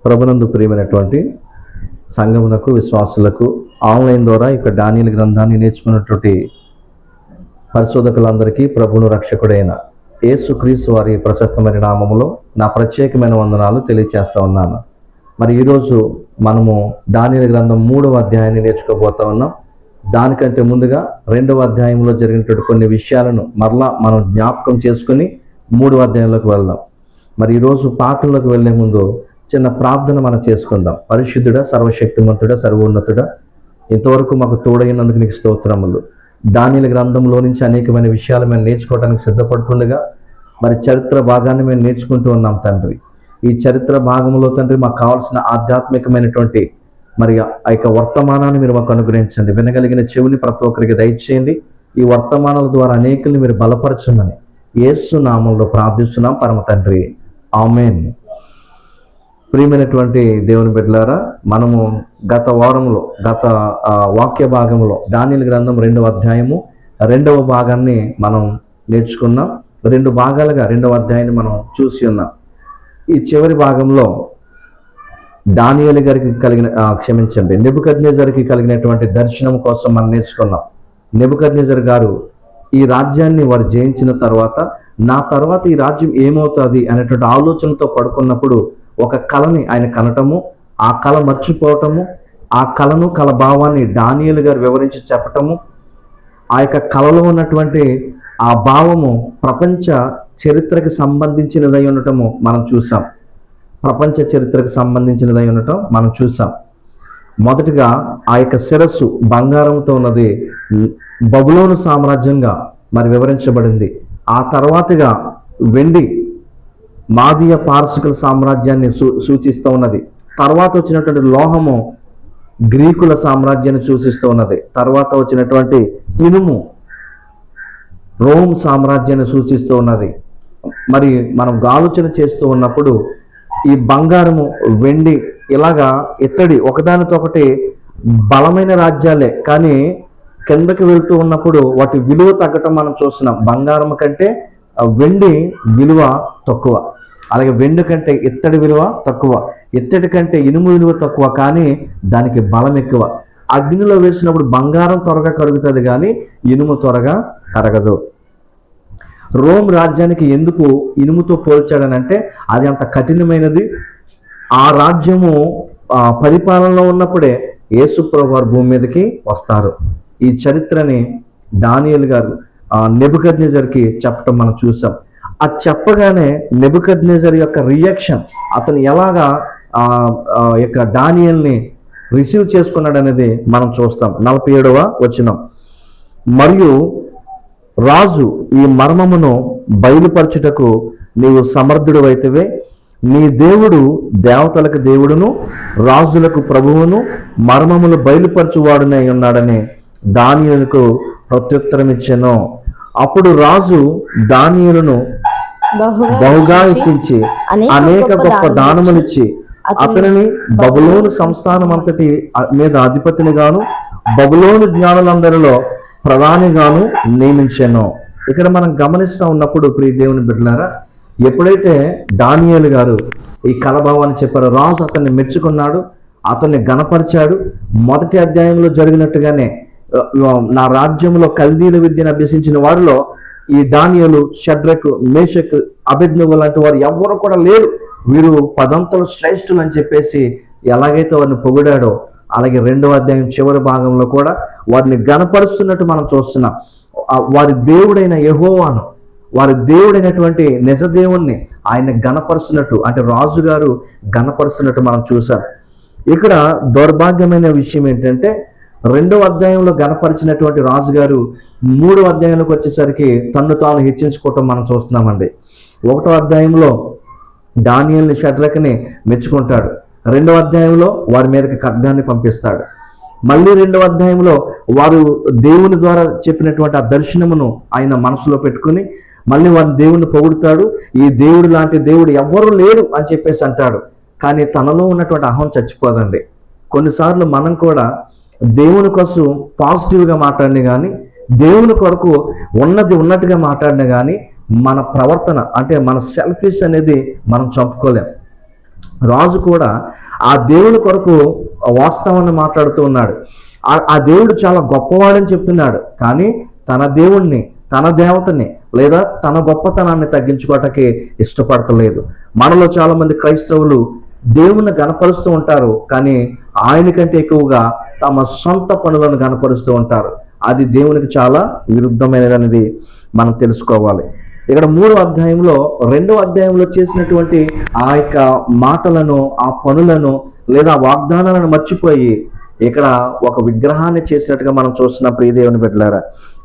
ప్రభునందు ప్రియమైనటువంటి సంఘమునకు, విశ్వాసులకు ఆన్లైన్ ద్వారా ఇక దానియేలు గ్రంథాన్ని నేర్చుకున్నటువంటి పరిశోధకులందరికీ ప్రభువును రక్షకుడైన యేసుక్రీస్తు వారి ప్రశస్తమైన నామములో నా ప్రత్యేకమైన వందనాలు తెలియజేస్తా ఉన్నాను. మరి ఈరోజు మనము దానియేలు గ్రంథం 3వ అధ్యాయాన్ని నేర్చుకోబోతా ఉన్నాం. దానికంటే ముందుగా 2వ అధ్యాయంలో జరిగినటువంటి కొన్ని విషయాలను మరలా మనం జ్ఞాపకం చేసుకుని 3వ అధ్యాయంలోకి వెళ్దాం. మరి ఈరోజు పాఠంలోకి వెళ్లే ముందు చిన్న ప్రార్థన మనం చేసుకుందాం. పరిశుద్ధుడా, సర్వశక్తిమంతుడా, సర్వోన్నతుడా, ఇంతవరకు మాకు తోడైనందుకు నీకు స్తోత్రములు. దానియేలు గ్రంథంలో నుంచి అనేకమైన విషయాలు మేము నేర్చుకోవడానికి సిద్ధపడుతుండగా మరి చరిత్ర భాగాన్ని మేము నేర్చుకుంటూ ఉన్నాం తండ్రి. ఈ చరిత్ర భాగంలో తండ్రి మాకు కావాల్సిన ఆధ్యాత్మికమైనటువంటి మరి ఆ యొక్క వర్తమానాన్ని మీరు మాకు అనుగ్రహించండి. వినగలిగిన చెవుని ప్రతి ఒక్కరికి దయచేయండి. ఈ వర్తమానాల ద్వారా అనేకుల్ని మీరు బలపరచమని యేసు నామంలో ప్రార్థిస్తున్నాం పరమ తండ్రి, ఆమేన్. ప్రియమైనటువంటి దేవుని బిడ్డలారా, మనము గత వాక్య భాగంలో దానియేలు గ్రంథం 2వ అధ్యాయము 2వ భాగాన్ని మనం నేర్చుకున్నాం. 2 భాగాలుగా 2వ అధ్యాయాన్ని మనం చూసి ఉన్నాం. ఈ చివరి భాగంలో దానియేలు గారికి నెబుకద్నెజరుకి కలిగినటువంటి దర్శనం కోసం మనం నేర్చుకున్నాం. నెబుకద్నెజరు గారు ఈ రాజ్యాన్ని వారు జయించిన తర్వాత నా తర్వాత ఈ రాజ్యం ఏమవుతుంది అనేటువంటి ఆలోచనతో పడుకున్నప్పుడు ఒక కళని ఆయన కనటము, ఆ కళ మర్చిపోవటము, ఆ కళను కళ భావాన్ని దానియేలు గారు వివరించి చెప్పటము, ఆ యొక్క కళలో ఉన్నటువంటి ఆ భావము ప్రపంచ చరిత్రకి సంబంధించినదై ఉండటము మనం చూసాం. మొదటిగా ఆ యొక్క శిరస్సు బంగారంతో ఉన్నది బబులోను సామ్రాజ్యంగా మరి వివరించబడింది. ఆ తర్వాతగా వెండి మాదీయ పారసికుల సామ్రాజ్యాన్ని సూచిస్తూ ఉన్నది. తర్వాత వచ్చినటువంటి లోహము గ్రీకుల సామ్రాజ్యాన్ని సూచిస్తూ ఉన్నది. తర్వాత వచ్చినటువంటి ఇనుము రోమ్ సామ్రాజ్యాన్ని సూచిస్తూ ఉన్నది. మరి మనం ఆలోచన చేస్తూ ఉన్నప్పుడు ఈ బంగారము, వెండి ఇలాగా ఇత్తడి ఒకదానితో ఒకటి బలమైన రాజ్యాలే, కానీ కిందకి వెళ్తూ ఉన్నప్పుడు వాటి విలువ తగ్గటం మనం చూస్తున్నాం. బంగారం కంటే వెండి విలువ తక్కువ, అలాగే వెండి కంటే ఇత్తడి విలువ తక్కువ, ఇత్తడి కంటే ఇనుము విలువ తక్కువ, కానీ దానికి బలం ఎక్కువ. అగ్నిలో వేసినప్పుడు బంగారం త్వరగా కరుగుతుంది కానీ ఇనుము త్వరగా కరగదు. రోమ్ రాజ్యానికి ఎందుకు ఇనుముతో పోల్చాడనంటే అది అంత కఠినమైనది. ఆ రాజ్యము పరిపాలనలో ఉన్నప్పుడే యేసుప్రభువు వారు భూమి మీదకి వస్తారు. ఈ చరిత్రని దానియేలు గారు నెబుకద్నెజరుకి చెప్పటం మనం చూసాం. అది చెప్పగానే నెబుకద్నెజరు యొక్క రియాక్షన్, అతను ఎలాగా యొక్క దానియేలుని రిసీవ్ చేసుకున్నాడు అనేది మనం చూస్తాం. 47వ వచనం, మరియు రాజు ఈ మర్మమును బయలుపరచుటకు నీవు సమర్థుడు అయితేవే, నీ దేవుడు దేవతలకు దేవుడును రాజులకు ప్రభువును మర్మములు బయలుపరచువాడునై ఉన్నాడని దానియేలుకు ప్రత్యుత్తరం ఇచ్చెను. అప్పుడు రాజు దానియేలును బహుగా ఇచ్చించి అనేక గొప్ప దానములిచ్చి అతనిని బబులోను సంస్థానం అంతటి మీద అధిపతిని గాను బబులోను జ్ఞానులందరిలో ప్రధానిగాను నియమించాను. ఇక్కడ మనం గమనిస్తూ ఉన్నప్పుడు ప్రియ దేవుని బిడ్డలారా, ఎప్పుడైతే దానియేలు గారు ఈ కలభావాన్ని చెప్పారో రాజు అతన్ని మెచ్చుకున్నాడు, అతన్ని గణపరిచాడు. మొదటి అధ్యాయంలో జరిగినట్టుగానే నా రాజ్యంలో కల్దీల విద్యను అభ్యసించిన వారిలో ఈ దానియేలు, షడ్రకు, మేషకు, అబేద్నెగో లాంటి వారు ఎవ్వరు కూడా లేరు, వీరు 10 శ్రేష్ఠులు అని చెప్పేసి ఎలాగైతే వారిని పొగిడాడో, అలాగే 2వ అధ్యాయం చివరి భాగంలో కూడా వారిని గణపరుస్తున్నట్టు మనం చూస్తున్నాం. వారి దేవుడైన యెహోవాను, వారి దేవుడైనటువంటి నిజదేవుణ్ణి ఆయన గణపరుస్తున్నట్టు, అంటే రాజుగారు గణపరుస్తున్నట్టు మనం చూసాం. ఇక్కడ దౌర్భాగ్యమైన విషయం ఏంటంటే 2వ అధ్యాయంలో గణపరిచినటువంటి రాజుగారు 3వ అధ్యాయంలోకి వచ్చేసరికి తన్ను తాను హెచ్చించుకోవటం మనం చూస్తున్నామండి. 1వ అధ్యాయంలో దానియేలుని, షడ్రకుని మెచ్చుకుంటాడు. 2వ అధ్యాయంలో వారి మీదకి ఖడ్గాన్ని పంపిస్తాడు. మళ్ళీ 2వ అధ్యాయంలో వారు దేవుని ద్వారా చెప్పినటువంటి ఆ దర్శనమును ఆయన మనసులో పెట్టుకుని మళ్ళీ వారి దేవుని పొగుడుతాడు. ఈ దేవుడు లాంటి దేవుడు ఎవ్వరూ లేరు అని చెప్పేసి అంటాడు. కానీ తనలో ఉన్నటువంటి అహం చచ్చిపోదండి. కొన్నిసార్లు మనం కూడా దేవుని కోసం పాజిటివ్గా మాట్లాడిన కానీ, దేవుని కొరకు ఉన్నది ఉన్నట్టుగా మాట్లాడిన కానీ మన ప్రవర్తన అంటే మన సెల్ఫిష్ అనేది మనం చంపుకోలేం. రాజు కూడా ఆ దేవుని కొరకు వాస్తవాన్ని మాట్లాడుతూ ఉన్నాడు. ఆ దేవుడు చాలా గొప్పవాడని చెప్తున్నాడు, కానీ తన దేవుణ్ణి, తన దేవతని లేదా తన గొప్పతనాన్ని తగ్గించుకోవటానికి ఇష్టపడతలేదు. మనలో చాలా మంది క్రైస్తవులు దేవుణ్ణి గణపరుస్తూ ఉంటారు, కానీ ఆయన కంటే ఎక్కువగా తమ సొంత పనులను గణపరుస్తూ ఉంటారు. అది దేవునికి చాలా విరుద్ధమైనదనేది మనం తెలుసుకోవాలి. ఇక్కడ 3వ అధ్యాయంలో 2వ అధ్యాయంలో చేసినటువంటి ఆ యొక్క మాటలను, ఆ పనులను లేదా వాగ్దానాలను మర్చిపోయి ఇక్కడ ఒక విగ్రహాన్ని చేసినట్టుగా మనం చూస్తున్నాం. ప్రియ దేవుని బిడ్డలారా,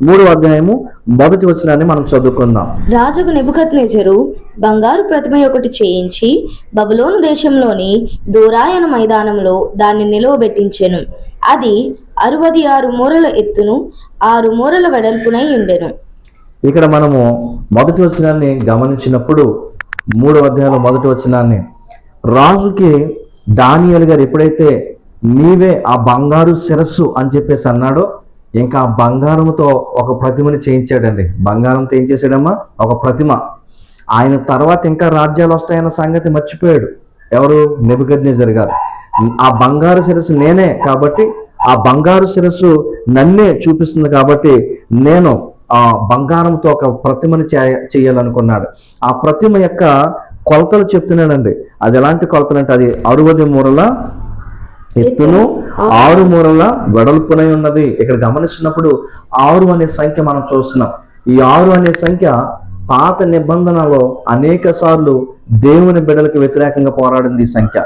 3వ అధ్యాయము 1వ వచనాన్ని మనం చదువుకుందాం. రాజుకు నెబుకద్నెజరు బంగారు ప్రతిమ ఒకటి చేయించి బబులోను దేశంలోని దూరాయన మైదానంలో దాన్ని నిలువబెట్టించెను. అది 66 మూరల ఎత్తును 6 మూరల వెడల్పునై ఉండెను. ఇక్కడ మనము 1వ వచనాన్ని గమనించినప్పుడు 3వ అధ్యాయంలో 1వ వచనాన్ని, రాజుకి దానియేలు గారు ఎప్పుడైతే నీవే ఆ బంగారు శిరస్సు అని చెప్పేసి అన్నాడో, ఇంకా ఆ బంగారంతో ఒక ప్రతిమని చేయించాడండి. బంగారంతో ఏం చేశాడమ్మా? ఒక ప్రతిమ. ఆయన తర్వాత ఇంకా రాజ్యాలు వస్తాయన్న సంగతి మర్చిపోయాడు. ఎవరు? నెబుకద్నెజరు గారు. ఆ బంగారు శిరస్సు నేనే కాబట్టి, ఆ బంగారు శిరస్సు నన్నే చూపిస్తుంది కాబట్టి నేను ఆ బంగారంతో ఒక ప్రతిమని చేయాలనుకున్నాడు. ఆ ప్రతిమ యొక్క కొలతలు చెప్తున్నాడండి. అది ఎలాంటి కొలతలు అంటే, అది 60 మూరల ఎత్తును 6 మూరల వెడల్పునై ఉన్నది. ఇక్కడ గమనిస్తున్నప్పుడు 6 అనే సంఖ్య మనం చూస్తున్నాం. ఈ 6 అనే సంఖ్య పాత నిబంధనలో అనేక సార్లు దేవుని బిడ్డలకు వ్యతిరేకంగా పోరాడింది. ఈ సంఖ్య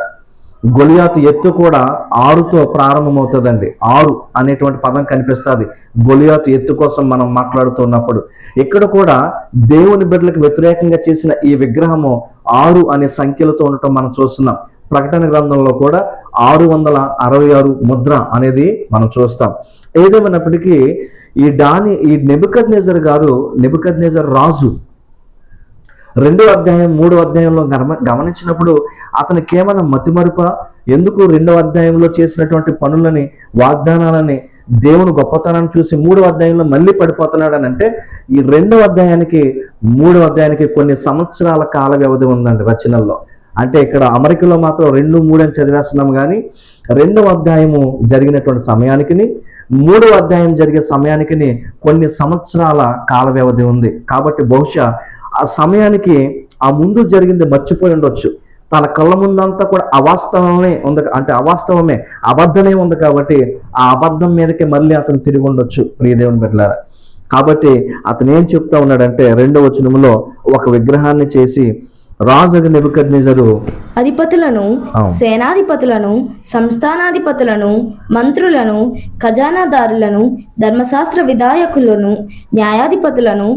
గొలియాతు ఎత్తు కూడా 6తో ప్రారంభమవుతుందండి. 6 అనేటువంటి పదం కనిపిస్తుంది గొలియాతు ఎత్తు కోసం మనం మాట్లాడుతున్నప్పుడు. ఇక్కడ కూడా దేవుని బిడ్డలకు వ్యతిరేకంగా చేసిన ఈ విగ్రహము 6 అనే సంఖ్యలతో ఉండటం మనం చూస్తున్నాం. ప్రకటన గ్రంథంలో కూడా 666 ముద్ర అనేది మనం చూస్తాం. ఏదేమైనప్పటికీ ఈ నెబుకద్నెజరు రాజు 2వ అధ్యాయం 3వ అధ్యాయంలో గమనించినప్పుడు అతనికి ఏమైనా మతిమరుప? ఎందుకు 2వ అధ్యాయంలో చేసినటువంటి పనులని, వాగ్దానాలని, దేవుని గొప్పతనాన్ని చూసి 3వ అధ్యాయంలో మళ్ళీ పడిపోతున్నాడు అని అంటే, ఈ 2వ అధ్యాయానికి 3వ అధ్యాయానికి కొన్ని సంవత్సరాల కాల వ్యవధి ఉందండి రచనల్లో. అంటే ఇక్కడ అమెరికాలో మాత్రం 2, 3 అని చదివేస్తున్నాం, కానీ 2వ అధ్యాయము జరిగినటువంటి సమయానికి 3వ అధ్యాయం జరిగే సమయానికి కొన్ని సంవత్సరాల కాల వ్యవధి ఉంది. కాబట్టి బహుశా ఆ సమయానికి ఆ ముందు జరిగింది మర్చిపోయి ఉండొచ్చు. తన కళ్ళ ముందంతా కూడా అవాస్తవమే ఉంది, అంటే అబద్ధమే ఉంది కాబట్టి ఆ అబద్ధం మీదకి మళ్ళీ అతను తిరిగి ఉండొచ్చు. ప్రియ దేవుని బిడ్డలారా, కాబట్టి అతను ఏం చెప్తా ఉన్నాడంటే 2వ వచనంలో, ఒక విగ్రహాన్ని చేసి రాజు నెబుకద్నెజరు అధిపతులను, సేనాధిపతులను, సంస్థానాధిపతులను, మంత్రులను, ఖజానాదారులను, ధర్మశాస్త్ర విధాయకులను, న్యాయాధిపతులను,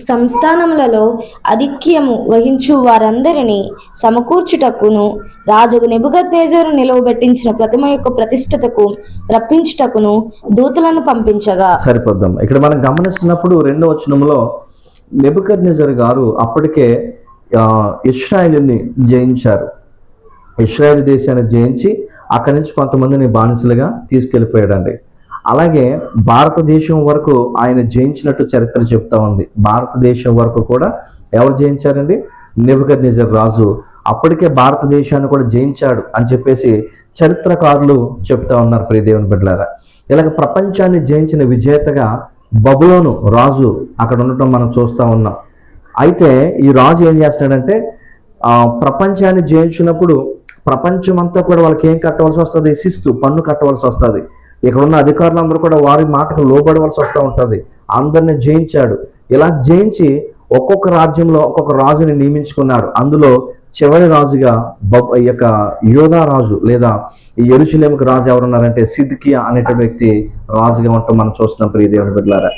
సంస్థానములలో ఆధిక్యము వహించు వారందరినీ సమకూర్చుటకును, రాజుకు నెబుకద్నెజరు నిలువబెట్టించిన ప్రతిమ యొక్క ప్రతిష్టతకు రప్పించుటకును దూతలను పంపించగా. సరిపోద్దాం. ఇక్కడ మనం గమనిస్తున్నప్పుడు 2వ వచనంలో నెబుకద్నెజరు గారు అప్పటికే ఇశ్రాయేలుని జయించారు. ఇశ్రాయేల్ దేశాన్ని జయించి అక్కడి నుంచి కొంతమందిని బానిసలుగా తీసుకెళ్ళిపోయాడండి. అలాగే భారతదేశం వరకు ఆయన జయించినట్టు చరిత్ర చెప్తా ఉంది. భారతదేశం వరకు కూడా ఎవరు జయించారండి? నెబుకద్నెజరు రాజు అప్పటికే భారతదేశాన్ని కూడా జయించాడు అని చెప్పేసి చరిత్రకారులు చెప్తా ఉన్నారు. ప్రియ దేవుని బిడ్డలారా, ఇలాగ ప్రపంచాన్ని జయించిన విజేతగా బబులోను రాజు అక్కడ ఉండటం మనం చూస్తూ ఉన్నాం. అయితే ఈ రాజు ఏం చేస్తున్నాడంటే, ప్రపంచాన్ని జయించినప్పుడు ప్రపంచమంతా కూడా వాళ్ళకి ఏం కట్టవలసి వస్తుంది? శిస్తు, పన్ను కట్టవలసి వస్తుంది. ఇక్కడ ఉన్న అధికారులందరూ కూడా వారి మాటకు లోబడవలసి వస్తూ ఉంటుంది. అందరిని జయించాడు. ఇలా జయించి ఒక్కొక్క రాజ్యంలో ఒక్కొక్క రాజుని నియమించుకున్నాడు. అందులో చివరి రాజుగా ఈ యొక్క యోధా రాజు లేదా ఈ యెరూషలేముకు రాజు ఎవరున్నారంటే సిద్కియా అనేటువంటి వ్యక్తి రాజుగా ఉండటం మనం చూస్తున్నాం. ప్రియ దేవుని బిడ్డలారా,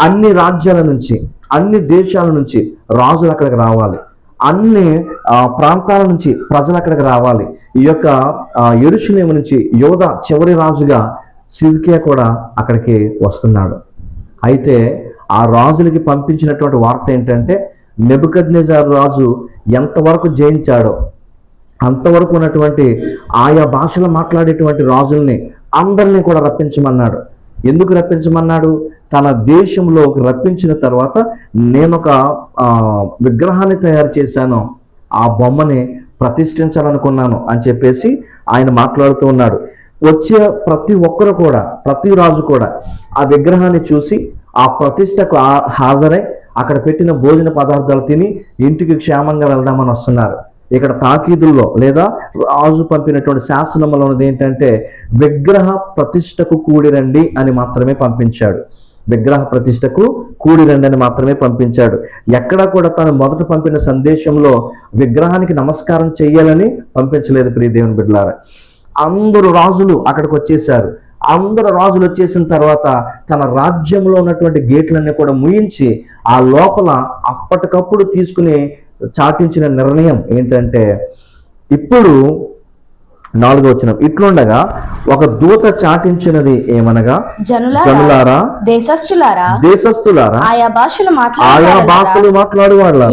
అన్ని రాజ్యాల నుంచి, అన్ని దేశాల నుంచి రాజులు అక్కడికి రావాలి. అన్ని ప్రాంతాల నుంచి ప్రజలు అక్కడికి రావాలి. ఈ యొక్క యెరూషలేము నుంచి యోధా చివరి రాజుగా సిద్కియా కూడా అక్కడికి వస్తున్నాడు. అయితే ఆ రాజులకి పంపించినటువంటి వార్త ఏంటంటే, నెబుకద్నెజరు రాజు ఎంతవరకు జయించాడో అంతవరకు ఉన్నటువంటి ఆయా భాషలు మాట్లాడేటువంటి రాజుల్ని అందరినీ కూడా రప్పించమన్నాడు. ఎందుకు రప్పించమన్నాడు? తన దేశంలోకి రప్పించిన తర్వాత నేను ఒక విగ్రహాన్ని తయారు చేశాను, ఆ బొమ్మని ప్రతిష్ఠించాలనుకున్నాను అని చెప్పేసి ఆయన మాట్లాడుతూ ఉన్నాడు. వచ్చే ప్రతి ఒక్కరు కూడా, ప్రతి రాజు కూడా ఆ విగ్రహాన్ని చూసి ఆ ప్రతిష్టకు హాజరై అక్కడ పెట్టిన భోజన పదార్థాలు తిని ఇంటికి క్షేమంగా వెళ్దామని వస్తున్నారు. ఇక్కడ తాకీదుల్లో లేదా రాజు పంపినటువంటి శాసనంలో ఉన్నది ఏంటంటే విగ్రహ ప్రతిష్టకు కూడిరండి అని మాత్రమే పంపించాడు. విగ్రహ ప్రతిష్టకు కూడిరండి అని మాత్రమే పంపించాడు. ఎక్కడా కూడా తను మొదట పంపిన సందేశంలో విగ్రహానికి నమస్కారం చేయాలని పంపించలేదు. ప్రియ దేవుని బిడ్డలారా, అందరూ రాజులు అక్కడికి వచ్చేసారు. అందరు రాజులు వచ్చేసిన తర్వాత తన రాజ్యంలో ఉన్నటువంటి గేట్లన్నీ కూడా ముయించి ఆ లోపల అప్పటికప్పుడు తీసుకుని చాటించిన నిర్ణయం ఏంటంటే, ఇప్పుడు 4వ వచనం, ఇట్లుండగా ఒక దూత చాటించినది ఏమనగా, జనులారా, దేశస్థులారా, ఆయా భాషలు మాట్లాడువారులారా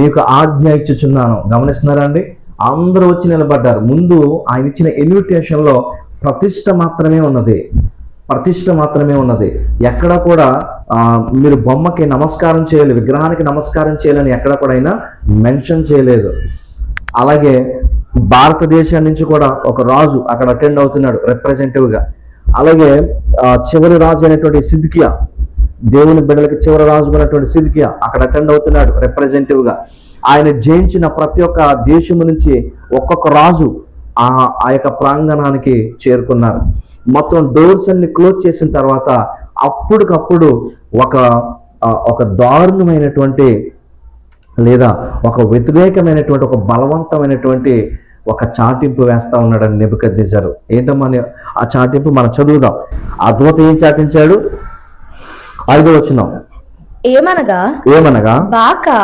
మీకు ఆజ్ఞ ఇచ్చుచున్నాను. గమనిస్తున్నారా అండి? అందరూ వచ్చి నిలబడ్డారు. ముందు ఆయన ఇచ్చిన ఇన్విటేషన్ లో ప్రతిష్ట మాత్రమే ఉన్నది. ఎక్కడ కూడా మీరు బొమ్మకి నమస్కారం చేయాలి, విగ్రహానికి నమస్కారం చేయాలని ఎక్కడ కూడా అయినా మెన్షన్ చేయలేదు. అలాగే భారతదేశం నుంచి కూడా ఒక రాజు అక్కడ అటెండ్ అవుతున్నాడు రిప్రజెంటేటివ్ గా. అలాగే చివరి రాజు అయినటువంటి సిద్కియా, దేవుని బిడ్డలకి చివరి రాజు అయినటువంటి సిద్కియా అక్కడ అటెండ్ అవుతున్నాడు రిప్రజెంటేటివ్ గా. ఆయన జయించిన ప్రతి ఒక్క దేశం నుంచి ఒక్కొక్క రాజు ఆ యొక్క ప్రాంగణానికి చేరుకున్నారు. మొత్తం డోర్స్ అన్ని క్లోజ్ చేసిన తర్వాత అప్పటికప్పుడు ఒక దారుణమైనటువంటి లేదా ఒక వ్యతిరేకమైనటువంటి ఒక బలవంతమైనటువంటి ఒక చాటింపు వేస్తా ఉన్నాడని నెబుకద్నెజరు. ఏంటమ్మా ఆ చాటింపు మనం చదువుదాం. ఆ దూత ఏం చాటించాడు? 5వ వచనం, ఏమనగా బాకా,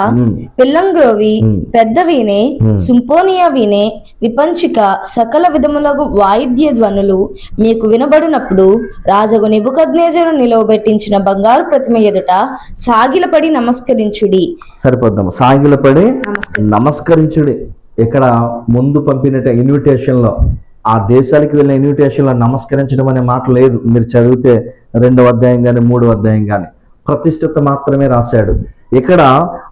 పిల్లంగ్రోవి, పెద్ద వీణే, సింఫోనియా వీణే, విపంచిక, సకల విధములకు వాయిద్య ధ్వనులు మీకు వినబడినప్పుడు రాజగు నెబుకద్నెజరు నిలవబెట్టించిన బంగారు ప్రతిమ ఎదుట సాగిలపడి నమస్కరించుడి. సరిపోద్దాం. సాగిలపడి నమస్కరించుడి. ఇక్కడ ముందు పంపిన ఇన్విటేషన్ లో, ఆ దేశాలకు వెళ్ళిన ఇన్విటేషన్ లో నమస్కరించడం అనే మాట లేదు. మీరు చదివితే 2వ అధ్యాయం కానీ 3వ అధ్యాయం కానీ ప్రతిష్ఠిత మాత్రమే రాశాడు. ఇక్కడ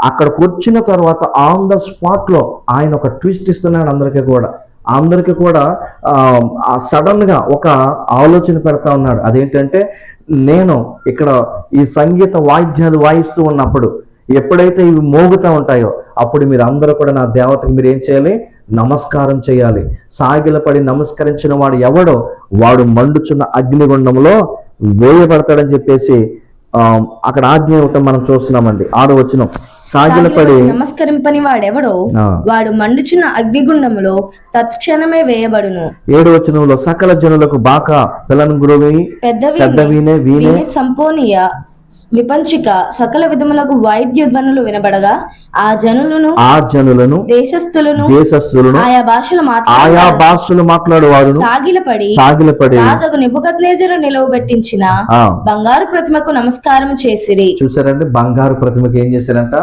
అక్కడికి వచ్చిన తర్వాత ఆన్ ద స్పాట్ లో ఆయన ఒక ట్విస్ట్ ఇస్తున్నాడు అందరికీ కూడా సడన్ గా ఒక ఆలోచన పెడతా ఉన్నాడు. అదేంటంటే, నేను ఇక్కడ ఈ సంగీత వాయిద్యాలు వాయిస్తూ ఉన్నప్పుడు ఎప్పుడైతే ఇవి మోగుతూ ఉంటాయో అప్పుడు మీరు అందరూ కూడా నా దేవతకు మీరు ఏం చేయాలి? నమస్కారం చేయాలి. సాగిలపడి నమస్కరించిన వాడు ఎవడో వాడు మండుచున్న అగ్నిగుండంలో వేయబడతాడని చెప్పేసి అక్కడ ఆజ్ఞ ఇవ్వటం మనం చూస్తున్నామండి. 6వ వచనం, సాగిలపడి నమస్కరింపని వాడెవడో వాడు మండుచున్న అగ్నిగుండములో తత్క్షణమే వేయబడును. 7వ వచనంలో, సకల జనులకు బాకా, పిల్లంగ్రోవి, పెద్ద వీణే, సంపోనియా, విపంచిక, సకల విధములకు వాయిద్య ధ్వనులు వినబడగా ఆ జనులను దేశస్థులను ఆయా భాషలు మాట్లాడువారు సాగిలపడి రాజు నెబుకద్నెజరు నిలవబెట్టించిన బంగారు ప్రతిమకు నమస్కారం చేసిరి. చూసారండి, బంగారు ప్రతిమకి ఏం చేశారంట?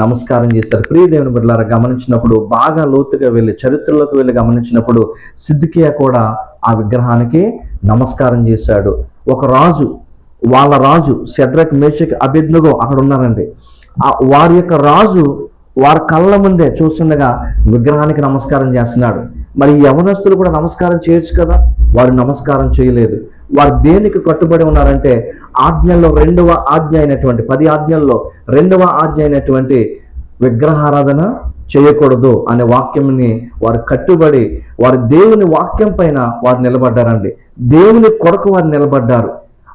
నమస్కారం చేశారు. ప్రియ దేవుని బిడ్డలారా, గమనించినప్పుడు బాగా లోతుగా వెళ్ళి చరిత్రలోకి వెళ్ళి గమనించినప్పుడు సిద్కియా కూడా ఆ విగ్రహానికి నమస్కారం చేశాడు. ఒక రాజు, వాళ్ళ రాజు షడ్రక్, మేషక్, అబేద్నెగో అక్కడ ఉన్నారండి. వారి యొక్క రాజు వారి కళ్ళ ముందే చూస్తుండగా విగ్రహానికి నమస్కారం చేస్తున్నాడు. మరి యవనస్తులు కూడా నమస్కారం చేయొచ్చు కదా, వారు నమస్కారం చేయలేదు. వారు దేనికి కట్టుబడి ఉన్నారంటే ఆజ్ఞల్లో 2వ ఆజ్ఞ అయినటువంటి 10 ఆజ్ఞల్లో 2వ ఆజ్ఞ అయినటువంటి విగ్రహారాధన చేయకూడదు అనే వాక్యంని వారు కట్టుబడి వారు దేవుని వాక్యం పైన వారు నిలబడ్డారండి. దేవుని కొరకు వారు నిలబడ్డారు.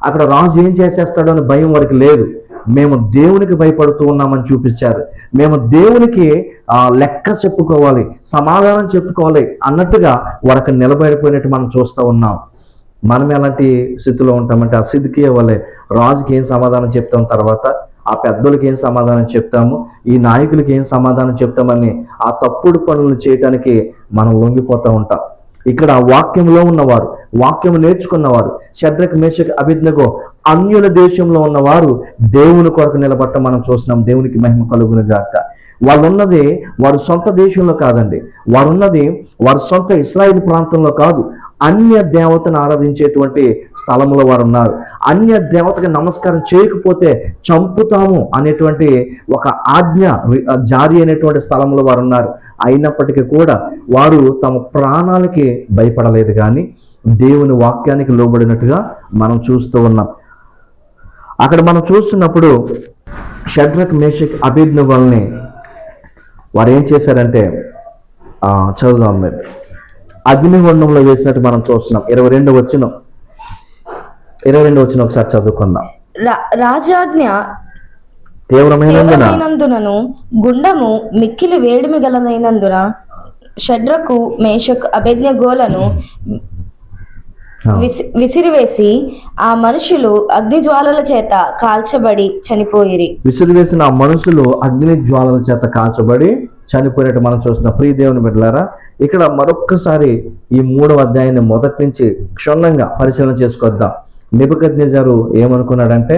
అక్కడ రాజు ఏం చేసేస్తాడో అని భయం వారికి లేదు. మేము దేవునికి భయపడుతూ ఉన్నామని చూపించారు. మేము దేవునికి లెక్క చెప్పుకోవాలి, సమాధానం చెప్పుకోవాలి అన్నట్టుగా వారికి నిలబడిపోయినట్టు మనం చూస్తూ ఉన్నాం. మనం ఎలాంటి స్థితిలో ఉంటామంటే ఆ సిద్కియా వలె రాజుకి ఏం సమాధానం చెప్తాం, తర్వాత ఆ పెద్దలకి ఏం సమాధానం చెప్తాము, ఈ నాయకులకి ఏం సమాధానం చెప్తామని ఆ తప్పుడు పనులు చేయడానికి మనం లొంగిపోతూ ఉంటాం. ఇక్కడ వాక్యంలో ఉన్నవారు, వాక్యం నేర్చుకున్నవారు షడ్రక్, మేషక్, అబేద్నెగో అన్యుల దేశంలో ఉన్నవారు దేవుని కొరకు నిలబడటం మనం చూస్తున్నాం. దేవునికి మహిమ కలుగును గాక. వాళ్ళున్నది వారి సొంత దేశంలో కాదండి, వారున్నది వారి సొంత ఇశ్రాయేలు ప్రాంతంలో కాదు, అన్య దేవతను ఆరాధించేటువంటి స్థలంలో వారు ఉన్నారు. అన్య దేవతకి నమస్కారం చేయకపోతే చంపుతాము అనేటువంటి ఒక ఆజ్ఞ జారీ అయినటువంటి స్థలంలో వారు ఉన్నారు. అయినప్పటికీ కూడా వారు తమ ప్రాణాలకి భయపడలేదు, కానీ దేవుని వాక్యానికి లోబడినట్టుగా మనం చూస్తూ ఉన్నాం. అక్కడ మనం చూస్తున్నప్పుడు షడ్రక్ మేషక్ అబేద్నెగోల్ని వారు ఏం చేశారంటే చదువుదాం మీరు. అగ్నిగుండంలో వేసినట్టు మనం చూస్తున్నాం. 22 వచనం ఒకసారి చదువుకుందాం. రాజాజ్ఞ తీవ్రమైనందునను గుండము మిక్కిలి వేడిమి గలదైనందున షడ్రకు మేషక్ అబేద్నెగోలను విసిరివేసి ఆ మనుషులు అగ్ని జ్వాలల చేత కాల్చబడి చనిపోయిరి. విసిరివేసిన ఆ మనుషులు అగ్ని జ్వాలల చేత కాల్చబడి చనిపోయినట్టు మనం చూస్తున్నాం. ప్రియ దేవుని బిడ్డలారా, ఇక్కడ మరొక్కసారి ఈ 3వ అధ్యాయాన్ని మొదటి నుంచి క్షుణ్ణంగా పరిశీలన చేసుకొద్దాం. నెబుకద్నెజరు ఏమనుకున్నాడంటే,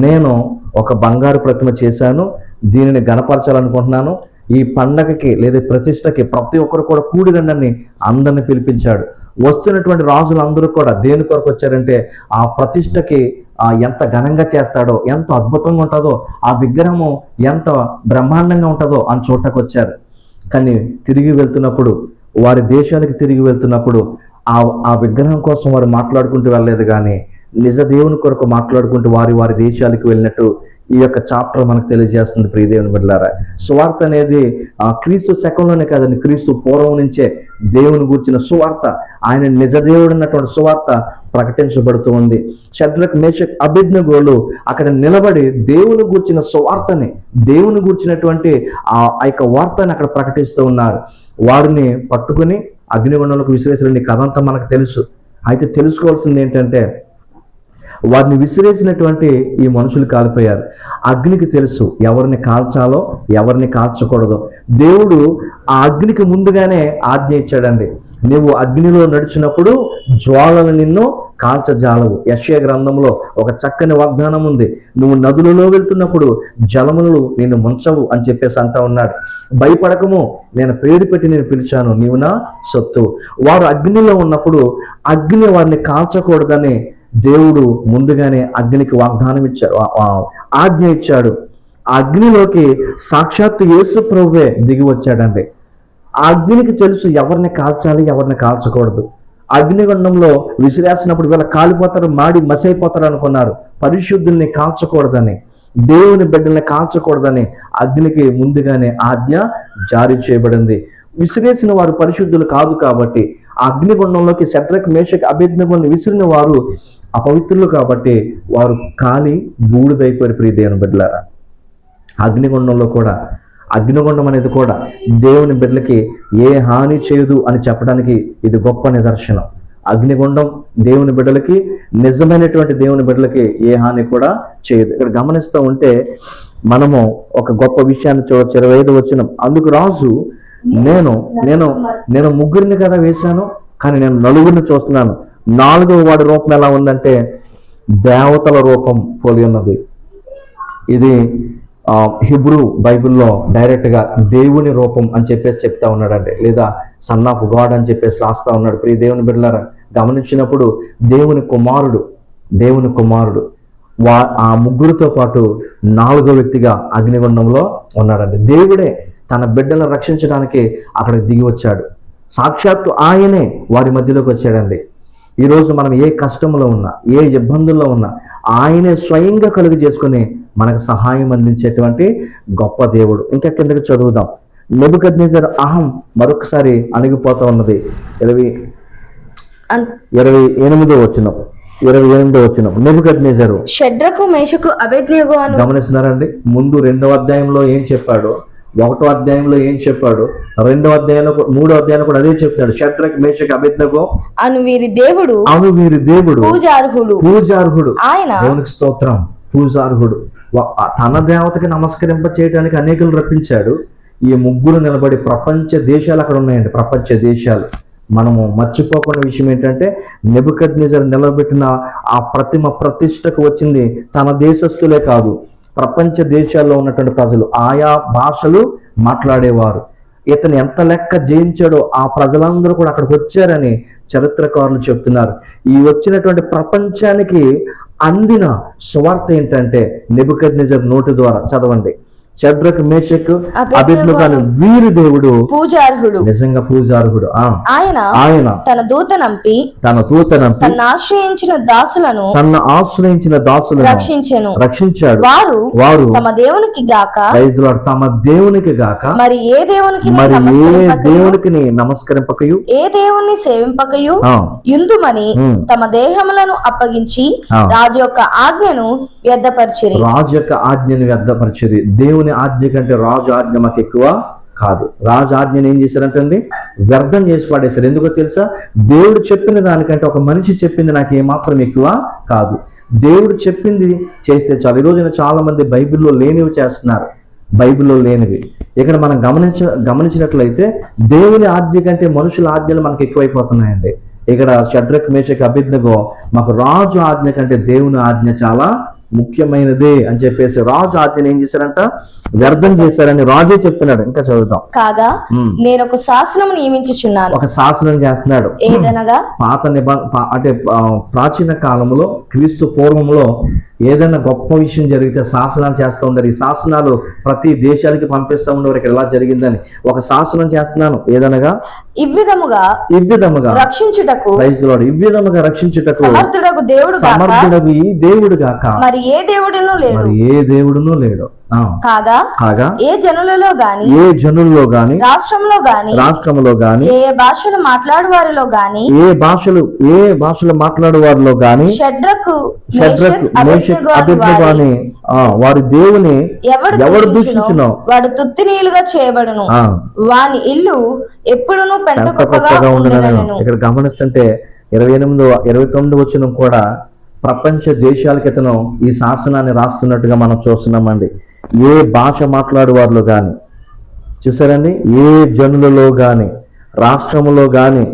నేను ఒక బంగారు ప్రతిమ చేశాను, దీనిని గణపరచాలనుకుంటున్నాను, ఈ పండగకి లేదా ప్రతిష్టకి ప్రతి ఒక్కరు కూడా కూడి రండి అందరిని పిలిపించాడు. వస్తున్నటువంటి రాజులు అందరూ కూడా దేని కొరకు వచ్చారంటే, ఆ ప్రతిష్టకి ఎంత ఘనంగా చేస్తాడో, ఎంత అద్భుతంగా ఉంటుందో, ఆ విగ్రహము ఎంత బ్రహ్మాండంగా ఉంటుందో అని చూడటానికి వచ్చారు. కానీ తిరిగి వెళ్తున్నప్పుడు, వారి దేశానికి తిరిగి వెళ్తున్నప్పుడు ఆ విగ్రహం కోసం వారు మాట్లాడుకుంటూ వెళ్ళలేదు, కానీ నిజ దేవుని కొరకు మాట్లాడుకుంటూ వారి దేశాలకు వెళ్ళినట్టు ఈ యొక్క చాప్టర్ మనకు తెలియజేస్తుంది. ప్రియ దేవుని బిడ్డలారా, సువార్త అనేది క్రీస్తు శకంలోనే కాదండి, క్రీస్తు పూర్వం నుంచే దేవుని గూర్చిన సువార్త, ఆయన నిజ దేవుడు అన్నటువంటి సువార్త ప్రకటించబడుతూ ఉంది. షడ్రక్ మేషక్ అబేద్నెగోలు అక్కడ నిలబడి దేవుని గూర్చిన సువార్తని, దేవుని గూర్చినటువంటి ఆ యొక్క వార్తని అక్కడ ప్రకటిస్తూ ఉన్నారు. వారిని పట్టుకుని అగ్నిగుండంలోకి విసిరేసిన కథ అంతా మనకు తెలుసు. అయితే తెలుసుకోవాల్సింది ఏంటంటే, వారిని విసిరేసినటువంటి ఈ మనుషులు కాలిపోయారు. అగ్నికి తెలుసు ఎవరిని కాల్చాలో ఎవరిని కాల్చకూడదో. దేవుడు ఆ అగ్నికి ముందుగానే ఆజ్ఞ ఇచ్చాడండి. నువ్వు అగ్నిలో నడిచినప్పుడు జ్వాలలు నిన్ను కాల్చజాలవు. యెషయా గ్రంథంలో ఒక చక్కని వాగ్దానం ఉంది. నువ్వు నదులలో వెళ్తున్నప్పుడు జలములు నిన్ను ముంచవు అని చెప్పేసి అంటా ఉన్నాడు. భయపడకము, నేను పేరు పెట్టి నేను పిలిచాను, నీవు నా సొత్తు. వారు అగ్నిలో ఉన్నప్పుడు అగ్ని వారిని కాల్చకూడదని దేవుడు ముందుగానే అగ్నికి వాగ్దానం ఇచ్చాడు, ఆజ్ఞ ఇచ్చాడు. ఆ అగ్నిలోకి సాక్షాత్తు యేసు ప్రభువే దిగి వచ్చాడండి. ఆ అగ్నికి తెలుసు ఎవరిని కాల్చాలి ఎవరిని కాల్చకూడదు. అగ్నిగుండంలో విసిరేసినప్పుడు వీళ్ళ కాలిపోతారు, మాడి మసైపోతారు అనుకున్నారు. పరిశుద్ధుల్ని కాల్చకూడదని, దేవుని బిడ్డల్ని కాల్చకూడదని అగ్నికి ముందుగానే ఆజ్ఞ జారీ చేయబడింది. విసిరేసిన వారు పరిశుద్ధులు కాదు కాబట్టి, అగ్నిగుండంలోకి షడ్రక్ మేషక్ అబేద్నెగోల్ని విసిరిన వారు అపవిత్రులు కాబట్టి వారు కాలి బూడిదైపోయారు. ప్రియ దేవుని బిడ్డలారా, అగ్నిగుండంలో కూడా, అగ్నిగుండం అనేది కూడా దేవుని బిడ్డలకి ఏ హాని చేయదు అని చెప్పడానికి ఇది గొప్ప నిదర్శనం. అగ్నిగుండం దేవుని బిడ్డలకి, నిజమైనటువంటి దేవుని బిడ్డలకి ఏ హాని కూడా చేయదు. ఇక్కడ గమనిస్తూ ఉంటే మనము ఒక గొప్ప విషయాన్ని చూడవచ్చు. 25 వచనం. అందుకు రాజు, నేను ముగ్గురిని కదా వేశాను, కానీ నేను నలుగురిని చూస్తున్నాను. 4వ వాడి రూపం ఎలా ఉందంటే దేవతల రూపం పోలి ఉన్నది. ఇది హిబ్రూ బైబిల్లో డైరెక్ట్గా దేవుని రూపం అని చెప్పేసి చెప్తా ఉన్నాడండి, లేదా సన్ ఆఫ్ గాడ్ అని చెప్పేసి రాస్తా ఉన్నాడు. ప్రియ దేవుని బిడ్డలారా, గమనించినప్పుడు దేవుని కుమారుడు ఆ ముగ్గురితో పాటు 4వ వ్యక్తిగా అగ్నిగుండంలో ఉన్నాడండి. దేవుడే తన బిడ్డలను రక్షించడానికి అక్కడ దిగి వచ్చాడు. సాక్షాత్తు ఆయనే వారి మధ్యలోకి వచ్చాడండి. ఈరోజు మనం ఏ కష్టంలో ఉన్నా, ఏ ఇబ్బందుల్లో ఉన్నా ఆయనే స్వయంగా కలుగు చేసుకుని మనకు సహాయం అందించేటువంటి గొప్ప దేవుడు. ఇంకా కిందకి చదువుదాం. నెబుకద్నెజరు అహం మరొకసారి అణిగిపోతా ఉన్నది. 28వ వచనం. నెబుకద్నెజరు షడ్రకు మేషకు అబేద్నెగో గమనిస్తున్నారండి. ముందు 2వ అధ్యాయంలో ఏం చెప్పాడు, 1వ అధ్యాయంలో ఏం చెప్పాడు, 2వ అధ్యాయంలో 3వ అధ్యాయంలో కూడా అదే చెప్తాడు. షడ్రక్ మేషక్ అబేద్నెగో అను వీరి దేవుడు పూజార్హుడు. ఆయన దేవునికి స్తోత్రం. పూజార్హుడు. తన దేవతకి నమస్కరింప చేయడానికి అనేకులు రప్పించాడు. ఈ ముగ్గురు నిలబడి, ప్రపంచ దేశాలు అక్కడ ఉన్నాయండి, ప్రపంచ దేశాలు. మనము మర్చిపోకుండా విషయం ఏంటంటే, నెబుకద్నెజరు నిలబెట్టిన ఆ ప్రతిష్టకు వచ్చింది తన దేశస్తులే కాదు, ప్రపంచ దేశాల్లో ఉన్నటువంటి ప్రజలు, ఆయా భాషలు మాట్లాడేవారు. ఇతను ఎంత లెక్క జయించాడో ఆ ప్రజలందరూ కూడా అక్కడికి వచ్చారని చరిత్రకారులు చెప్తున్నారు. ఈ వచ్చినటువంటి ప్రపంచానికి అందిన సువార్త ఏంటంటే నెబుకద్నెజరు నోటి ద్వారా, చదవండి, షడ్రక్ మేషక్ అబేద్నెగోను వీరి దేవుడు పూజార్హుడు, నిజంగా పూజార్హుడు. ఆయన తన దూతనంపి తన ఆశ్రయించిన దాసులను రక్షించెను. వారు తమ దేవునికి గాక మరి ఏ దేవునికి నమస్కరింపకయు ఏ దేవుని సేవింపకయు యుందుమని తమ దేహములను అప్పగించి రాజు యొక్క ఆజ్ఞను వ్యర్థపరిచిరి. దేవుని ఆజ్ఞ కంటే రాజు ఆజ్ఞ మాకు ఎక్కువ కాదు. రాజు ఆజ్ఞను ఏం చేశారంటే వ్యర్థం చేసి పడేశారు. ఎందుకో తెలుసా? దేవుడు చెప్పిన దానికంటే ఒక మనిషి చెప్పింది నాకు ఏమాత్రం ఎక్కువ కాదు. దేవుడు చెప్పింది చేస్తే చాలు. ఈ రోజున చాలా మంది బైబిల్లో లేనివి చేస్తున్నారు, బైబిల్లో లేనివి. ఇక్కడ మనం గమనించినట్లయితే దేవుని ఆజ్ఞ కంటే మనుషుల ఆజ్ఞలు మనకు ఎక్కువైపోతున్నాయండి. ఇక్కడ షడ్రక్ మేషక్ అబేద్నెగో మాకు రాజు ఆజ్ఞ కంటే దేవుని ఆజ్ఞ చాలా ముఖ్యమైనదే అని చెప్పేసి రాజు ఆజ్ఞను ఏం చేశారంట? వ్యర్థం చేశారని రాజే చెప్తున్నాడు. ఇంకా చదువుతాం. కాగా నేను ఒక శాసనం నియమించుచున్నాను. ఒక శాసనం చేస్తున్నాడు. ఏదనగా పాత అంటే ప్రాచీన కాలంలో క్రీస్తు పూర్వంలో ఏదైనా గొప్ప విషయం జరిగితే శాసనాలు చేస్తూ ఉండరు. ఈ శాసనాలు ప్రతి దేశానికి పంపిస్తూ ఉండేవారు. ఇక్కడ ఎలా జరిగిందని ఒక శాసనం చేస్తున్నాను. ఏదనగా ఇవ్విధముగా రక్షించుటకు సమర్థుడగు దేవుడు గాక మరి ఏ దేవుడును లేడు. కాగా ఏ జనులలో గాని రాష్ట్రంలో గాని ఏ భాషలు మాట్లాడు వారిలో గాని షడ్రక్ మేషక్ అబేద్నెగో వారి దేవుని ఎవడు దూషించునో వాడు తుత్తినీలుగా చేయబడును, వాని ఇల్లు ఎప్పుడును పెంటకొప్పగా ఉండెను. ఇక్కడ గమనిస్తుంటే 29 వచనం కూడా ప్రపంచ దేశాలకి ఇతను ఈ శాసనాన్ని రాస్తున్నట్టుగా మనం చూస్తున్నామండి. ఏ భాష మాట్లాడు వారిలో గాని, చూసారండి, ఏ జనులలో గాని రాష్ట్రములో గాని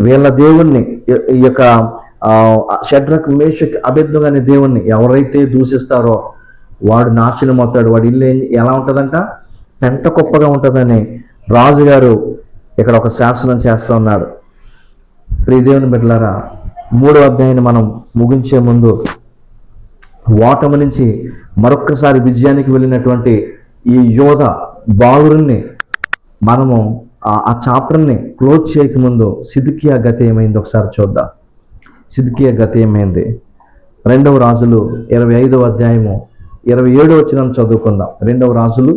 వీళ్ళ దేవుణ్ణి ఈ యొక్క షడ్రక్ మేషక్ అబేద్నెగో అనే దేవుణ్ణి ఎవరైతే దూషిస్తారో వాడు నాశనం అవుతాడు. వాడి ఇల్లు ఎలా ఉంటుందంట? పెంట కుప్పగా ఉంటుందని రాజుగారు ఇక్కడ ఒక శాసనం చేస్తూ ఉన్నాడు. ప్రియ దేవుని బిడ్డలారా, 3వ అధ్యాయాన్ని మనం ముగించే ముందు ఓటమి నుంచి మరొక్కసారి విజయానికి వెళ్ళినటువంటి ఈ యోధ బాలురుని మనము ఆ చాప్టర్ని క్లోజ్ చేయకముందు సిద్కియా గతి ఏమైంది ఒకసారి చూద్దాం. సిద్కియా గతి ఏమైంది? 2వ రాజులు 25వ అధ్యాయము 27వ వచనం చదువుకుందాం. 2వ రాజులు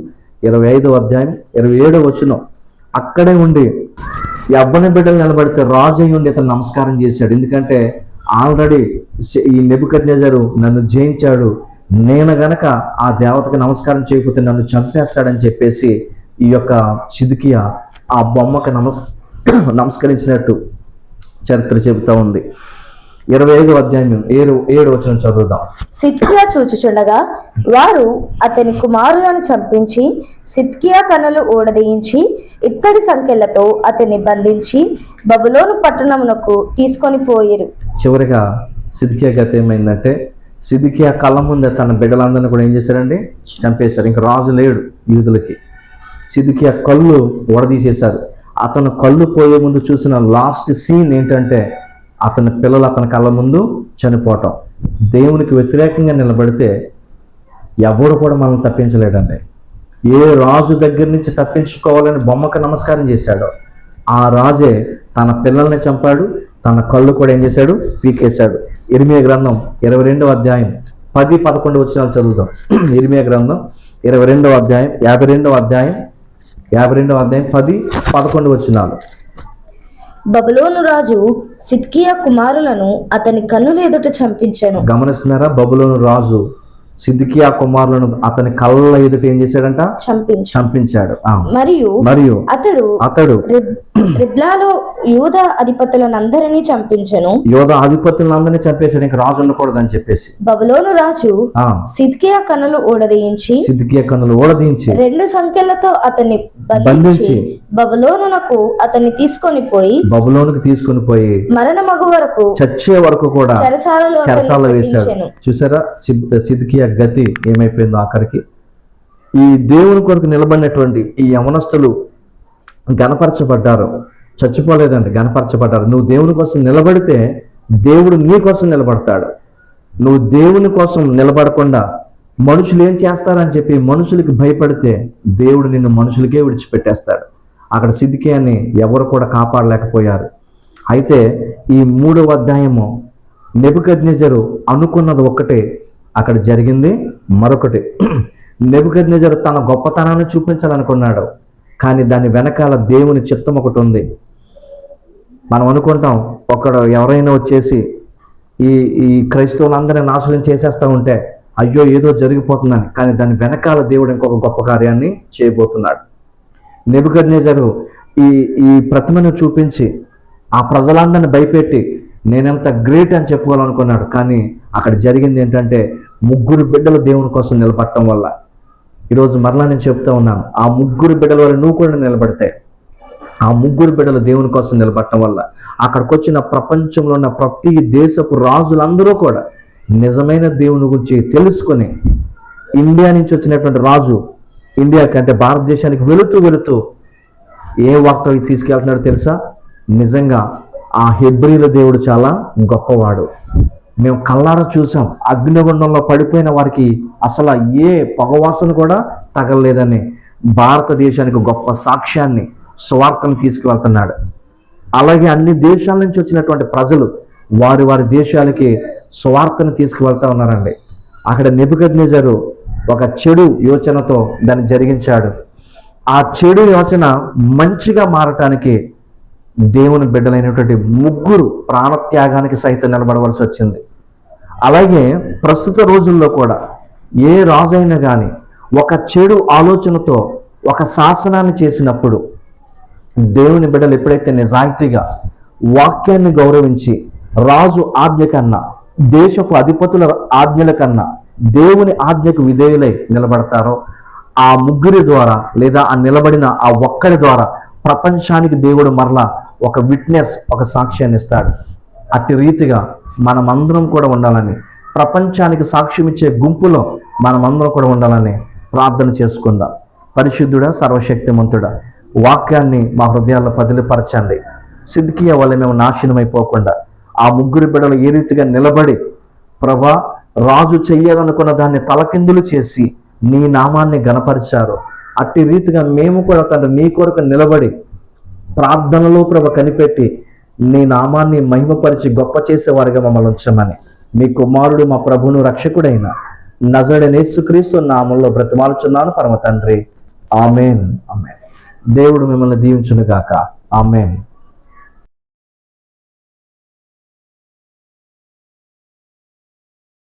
25వ అధ్యాయం 27వ వచనం. అక్కడే ఉండి ఈ అబ్బని బిడ్డలు నిలబడితే రాజు అయి ఉండి అతను నమస్కారం చేశాడు. ఎందుకంటే ఆల్రెడీ ఈ నెబుకద్నెజరు నన్ను జయించాడు, నేను గనక ఆ దేవతకి నమస్కారం చేయకపోతే నన్ను చంపేస్తాడని చెప్పేసి ఈ యొక్క సిద్కియా ఆ బొమ్మకి నమస్కరించినట్టు చరిత్ర చెబుతా ఉంది. 25వ అధ్యాయం 7వ వచనం చదువుదాం. సిద్కియా చూచుచుండగా వారు అతని కుమారులను చంపించి సిద్కియా కన్నులు ఊడదీయించి ఇత్తడి సంకెళ్లతో అతన్ని బంధించి బబులోను పట్టణమునకు తీసుకొని పోయిరు. చివరిగా సిద్కియా గతి ఏమైందంటే సిద్కియా కళ్ళ ముందే తన బిడ్డలందరినీ కూడా ఏం చేశారండి? చంపేశారు. ఇంకా రాజు లేడు యూదులకి. సిద్కియా కళ్ళు ఊడదీసేశారు. అతను కళ్ళు పోయే ముందు చూసిన లాస్ట్ సీన్ ఏంటంటే అతని పిల్లలు అతని కళ్ళ ముందు చనిపోవటం. దేవునికి వ్యతిరేకంగా నిలబడితే ఎవరు కూడా మనం తప్పించలేడండి. ఏ రాజు దగ్గర నుంచి తప్పించుకోవాలని బొమ్మకు నమస్కారం చేశాడో ఆ రాజే తన పిల్లల్ని చంపాడు, తన కళ్ళు కూడా ఏం చేశాడు? పీకేశాడు. ఇర్మియా గ్రంథం 22వ అధ్యాయం 10-11 వచనాలు చదువుదాం. ఇర్మియా గ్రంథం 22వ అధ్యాయం 52వ అధ్యాయం 10-11 వచనాలు. బబులోను రాజు సిద్కియా కుమారులను అతని కన్నుల ఎదుట చంపించాను. గమనిస్తున్నారా? బబులోను రాజు సిద్కియా కుమారులను అతని కళ్ళ ఎదుట ఏం చేశాడంట? చంపించాడు. మరియు అతడు రిబ్లాలో యూద అధిపతులందరినీ చంపించెను. యూద అధిపతులందరినీ చంపేశాడు. ఇంకా రాజు ఉండకూడదని చెప్పేసి బబులోను రాజు సిద్కియా కన్నులు ఊడదీయించి 2 సంఖ్యలతో అతన్ని బంధించి బబులోనునకు అతన్ని తీసుకొని పోయి మరణమగు వరకు చచ్చే వరకు కూడా చెరసాలలో వేశాడు. చూసారా సిద్కియా గతి ఏమైపోయిందో? ఆఖరికి ఈ దేవుని కొరకు నిలబడినటువంటి ఈ యవనస్తులు గణపరచబడ్డారు. చచ్చిపోలేదండి, గణపరచబడ్డారు. నువ్వు దేవుని కోసం నిలబడితే దేవుడు నీ కోసం నిలబడతాడు. నువ్వు దేవుని కోసం నిలబడకుండా మనుషులు ఏం చేస్తారని చెప్పి మనుషులకి భయపడితే దేవుడు నిన్ను మనుషులకే విడిచిపెట్టేస్తాడు. అక్కడ సిద్కియాని ఎవరు కూడా కాపాడలేకపోయారు. అయితే ఈ 3వ అధ్యాయము నెబుకద్నెజరు అనుకున్నది ఒక్కటే, అక్కడ జరిగింది మరొకటి. నెబుకద్నెజరు తన గొప్పతనాన్ని చూపించాలనుకున్నాడు, కానీ దాని వెనకాల దేవుని చిత్తం ఒకటి ఉంది. మనం అనుకుంటాం ఎవరైనా వచ్చేసి ఈ ఈ క్రైస్తవులందరినీ నాశనం చేసేస్తూ ఉంటే అయ్యో ఏదో జరిగిపోతుందని, కానీ దాని వెనకాల దేవుడు ఇంకొక గొప్ప కార్యాన్ని చేయబోతున్నాడు. నెబుకద్నెజరు ఈ ఈ ప్రతిమను చూపించి ఆ ప్రజలందరిని భయపెట్టి నేనెంత గ్రేట్ అని చెప్పుకోవాలనుకున్నాడు. కానీ అక్కడ జరిగింది ఏంటంటే 3 బిడ్డలు దేవుని కోసం నిలబడటం వల్ల, ఈరోజు మరలా నేను చెప్తా ఉన్నాను, ఆ 3 బిడ్డల వల్ల నువ్వు కూడా నిలబడితే, ఆ 3 బిడ్డలు దేవుని కోసం నిలబడటం వల్ల అక్కడికి వచ్చిన ప్రపంచంలో ఉన్న ప్రతి దేశపు రాజులందరూ కూడా నిజమైన దేవుని గురించి తెలుసుకొని, ఇండియా నుంచి వచ్చినటువంటి రాజు ఇండియాకి అంటే భారతదేశానికి వెళుతూ ఏ వార్త తీసుకెళ్తున్నాడో తెలుసా? నిజంగా ఆ హెబ్రీల దేవుడు చాలా గొప్పవాడు, మేము కళ్ళారా చూసాం, అగ్నిగుండంలో పడిపోయిన వారికి అసలు ఏ పొగవాసన కూడా తగలలేదని భారతదేశానికి గొప్ప సాక్ష్యాన్ని, సువార్తను తీసుకువెళ్తున్నాడు. అలాగే అన్ని దేశాల నుంచి వచ్చినటువంటి ప్రజలు వారి దేశాలకి సువార్తను తీసుకువెళ్తా ఉన్నారండి. అక్కడ నెబుకద్నెజరు ఒక చెడు యోచనతో దాన్ని జరిగించాడు. ఆ చెడు యోచన మంచిగా మారటానికి దేవుని బిడ్డలైనటువంటి 3 ప్రాణత్యాగానికి సైతం నిలబడవలసి వచ్చింది. అలాగే ప్రస్తుత రోజుల్లో కూడా ఏ రాజైనా కానీ ఒక చెడు ఆలోచనతో ఒక శాసనాన్ని చేసినప్పుడు దేవుని బిడ్డలు ఎప్పుడైతే నిజాయితీగా వాక్యాన్ని గౌరవించి రాజు ఆజ్ఞ కన్నా, దేశపు అధిపతుల ఆజ్ఞల కన్నా దేవుని ఆజ్ఞకు విధేయులై నిలబడతారో ఆ 3 ద్వారా లేదా ఆ నిలబడిన ఆ ఒక్కడి ద్వారా ప్రపంచానికి దేవుడు మరలా ఒక విట్నెస్, ఒక సాక్ష్యాన్ని ఇస్తాడు. అట్టి రీతిగా మనమందరం కూడా ఉండాలని, ప్రపంచానికి సాక్ష్యం ఇచ్చే గుంపులో మనమందరం కూడా ఉండాలని ప్రార్థన చేసుకుందాం. పరిశుద్ధుడా, సర్వశక్తిమంతుడా, వాక్యాన్ని మా హృదయాల్లో పదిలిపరచండి. సిద్కియా వల్ల మేము నాశనమైపోకుండా ఆ 3 బిడ్డలు ఏ రీతిగా నిలబడి ప్రభా రాజు చెయ్యాలనుకున్న దాన్ని తలకిందులు చేసి నీ నామాన్ని గణపరిచారు, అట్టి రీతిగా మేము కూడా తండ్రి నీ కొరకు నిలబడి ప్రార్థనలో ప్రభ కనిపెట్టి నీ నామాన్ని మహిమపరిచి గొప్ప చేసేవారిగా మమ్మల్ని ఉంచమని మీ కుమారుడు మా ప్రభువును రక్షకుడైన నజరేయుడైన యేసుక్రీస్తు నామములో బ్రతిమాలుచున్నాను పరమ తండ్రి. ఆమేన్. ఆమేన్. దేవుడు మిమ్మల్ని దీవించును గాక. ఆమేన్.